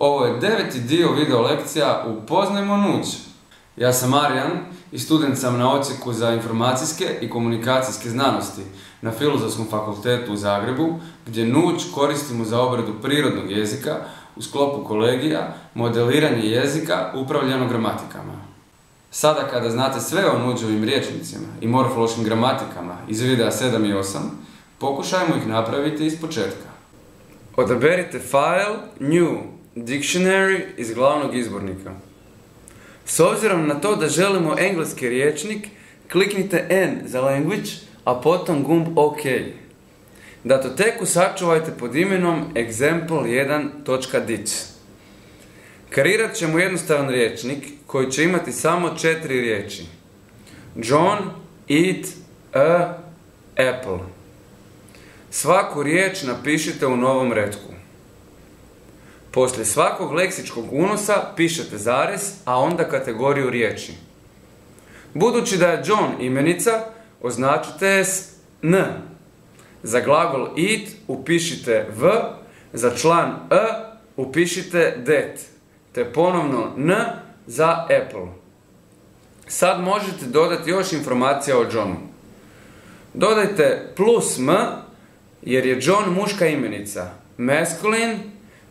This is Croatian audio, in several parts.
Ovo je 9. dio video lekcija Upoznajmo nuđ. Ja sam Marijan i student sam na odsjeku za informacijske i komunikacijske znanosti na Filozofskom fakultetu u Zagrebu, gdje nuđ koristimo za obradu prirodnog jezika u sklopu kolegija, modeliranje jezika upravljeno gramatikama. Sada kada znate sve o nuđovim rječnicima i morfološkim gramatikama iz videa 7 i 8, pokušajmo ih napraviti iz početka. Odaberite File, New, Dictionary iz glavnog izbornika. S obzirom na to da želimo engleski rječnik, kliknite N za Language, a potom gumb OK. Datoteku sačuvajte pod imenom example1.dit. Kreirat ćemo jednostavan rječnik koji će imati samo 4 riječi. John, eat, a, apple. Svaku riječ napišite u novom retku. Poslije svakog leksičkog unosa pišete zarez, a onda kategoriju riječi. Budući da je John imenica, označite je s N. Za glagol eat upišite V, za član a upišite det, te ponovno N za apple. Sad možete dodati još informacija o Johnu. Dodajte plus M, jer je John muška imenica, masculine,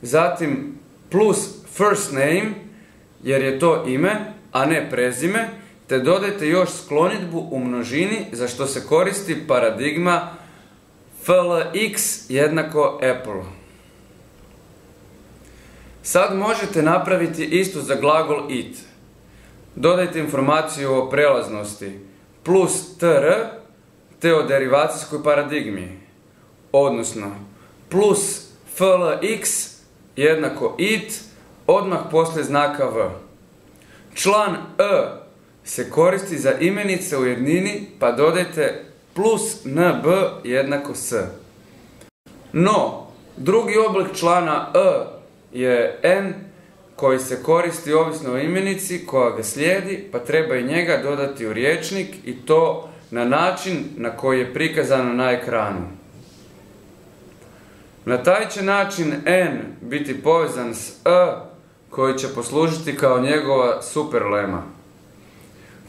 zatim plus first name, jer je to ime, a ne prezime, te dodajte još sklonidbu u množini, za što se koristi paradigma FLX jednako apple. Sad možete napraviti isto za glagol eat. Dodajte informaciju o prelaznosti plus tr, te o derivacijskoj paradigmi, odnosno plus flx jednako eat, odmah poslije znaka v. Član e se koristi za imenice u jednini, pa dodajte plus nb jednako s. No, drugi oblik člana e je n, koji se koristi ovisno o imenici koja ga slijedi, pa treba i njega dodati u rječnik, i to na način na koji je prikazano na ekranu. Na taj će način n biti povezan s e, koji će poslužiti kao njegova superlema.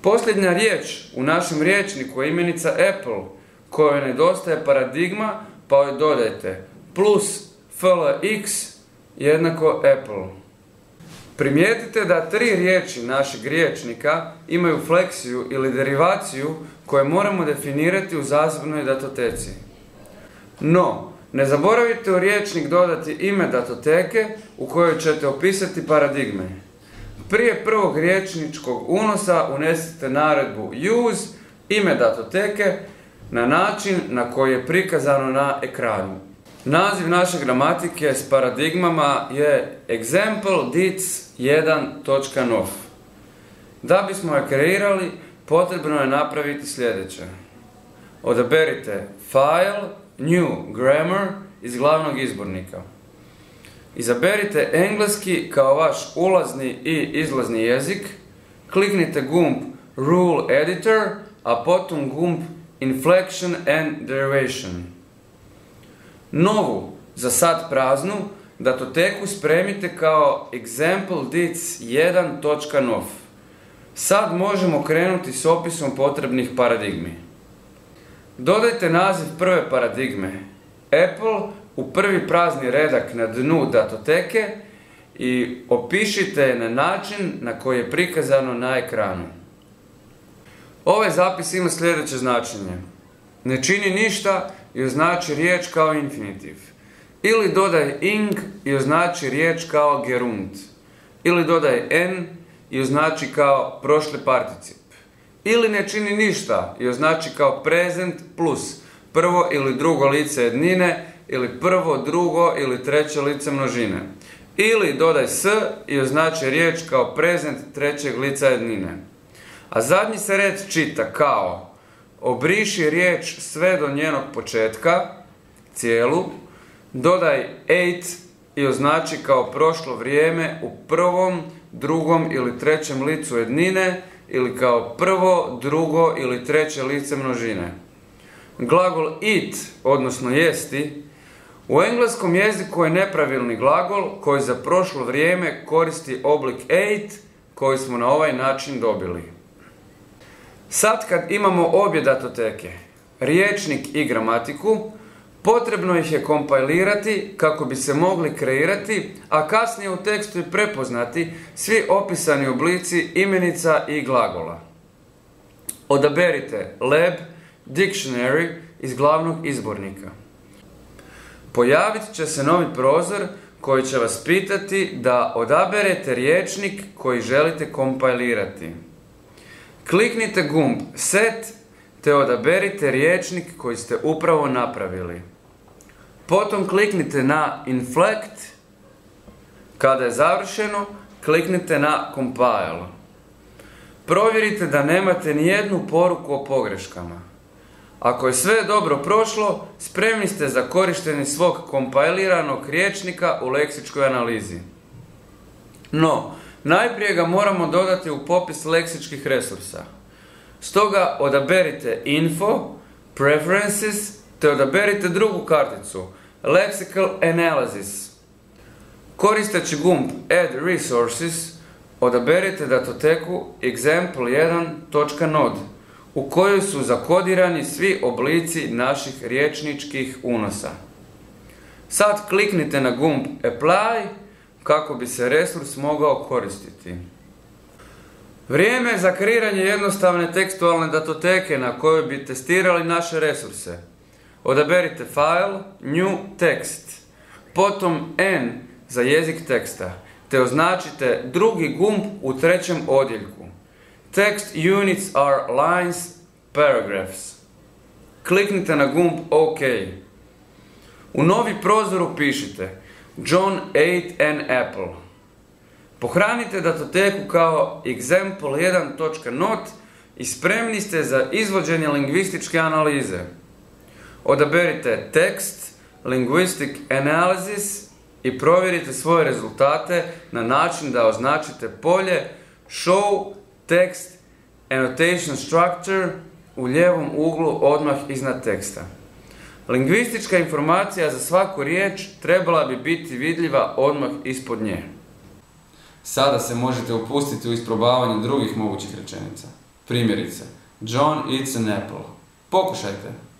Posljednja riječ u našem rječniku je imenica apple, kojoj nedostaje paradigma, pa joj dodajte plus flx jednako apple. Primijetite da 3 riječi našeg rječnika imaju fleksiju ili derivaciju koje moramo definirati u zasebnoj datoteci. No, ne zaboravite u rječnik dodati ime datoteke u kojoj ćete opisati paradigme. Prije prvog rječničkog unosa unesite naredbu use, ime datoteke, na način na koji je prikazano na ekranu. Naziv naše gramatike s paradigmama je example.dits1.nov. Da bismo je kreirali, potrebno je napraviti sljedeće. Odaberite File, New, Grammar iz glavnog izbornika. Izaberite engleski kao vaš ulazni i izlazni jezik, kliknite gumb Rule Editor, a potom gumb Inflection and Derivation. Novu, za sad praznu, datoteku spremite kao example.dits1.nov. Sad možemo krenuti s opisom potrebnih paradigmi. Dodajte naziv prve paradigme, apple, u prvi prazni redak na dnu datoteke i opišite je na način na koji je prikazano na ekranu. Ovaj zapis ima sljedeće značenje. Ne čini ništa i označi riječ kao infinitiv. Ili dodaj ing i označi riječ kao gerund. Ili dodaj n i označi kao prošli particip. Ili ne čini ništa i označi kao present plus prvo ili drugo lice jednine, ili prvo, drugo ili treće lice množine. Ili dodaj s i označi riječ kao present trećeg lica jednine. A zadnji se red čita kao obriši riječ sve do njenog početka, cijelu, dodaj ate i označi kao prošlo vrijeme u prvom, drugom ili trećem licu jednine, ili kao prvo, drugo ili treće lice množine. Glagol eat, odnosno jesti, U engleskom jeziku je nepravilni glagol koji za prošlo vrijeme koristi oblik ate koji smo na ovaj način dobili. Sad kad imamo obje datoteke, riječnik i gramatiku, potrebno ih je kompilirati kako bi se mogli kreirati, a kasnije u tekstu i prepoznati svi opisani oblici imenica i glagola. Odaberite Lab Dictionary iz glavnog izbornika. Pojavit će se novi prozor koji će vas pitati da odaberete riječnik koji želite kompilirati. Kliknite gumb Set te odaberite riječnik koji ste upravo napravili. Potom kliknite na Inflect. Kada je završeno, kliknite na Compile. Provjerite da nemate nijednu poruku o pogreškama. Ako je sve dobro prošlo, spremni ste za korištenje svog kompiliranog riječnika u leksičkoj analizi. No, najprije ga moramo dodati u popis leksičkih resursa. Stoga odaberite Info, Preferences, te odaberite drugu karticu, Lexical Analysis. Koristeći gumb Add Resources, odaberite datoteku example1.node, u kojoj su zakodirani svi oblici naših riječničkih unosa. Sad kliknite na gumb Apply kako bi se resurs mogao koristiti. Vrijeme za kreiranje jednostavne tekstualne datoteke na kojoj bi testirali naše resurse. Odaberite File, New Text, potom N za jezik teksta, te označite drugi gumb u trećem odjeljku. Text units are lines, paragraphs. Kliknite na gumb OK. U novi prozor upišite John ate an apple. Pohranite datoteku kao example1.node i spremni ste za izvođenje lingvističke analize. Odaberite Text, Linguistic Analysis i provjerite svoje rezultate na način da označite polje Show Text Annotation Structure u lijevom uglu odmah iznad teksta. Lingvistička informacija za svaku riječ trebala bi biti vidljiva odmah ispod nje. Sada se možete upustiti u isprobavanje drugih mogućih rečenica. Primjerice, John eats an apple. Pokušajte.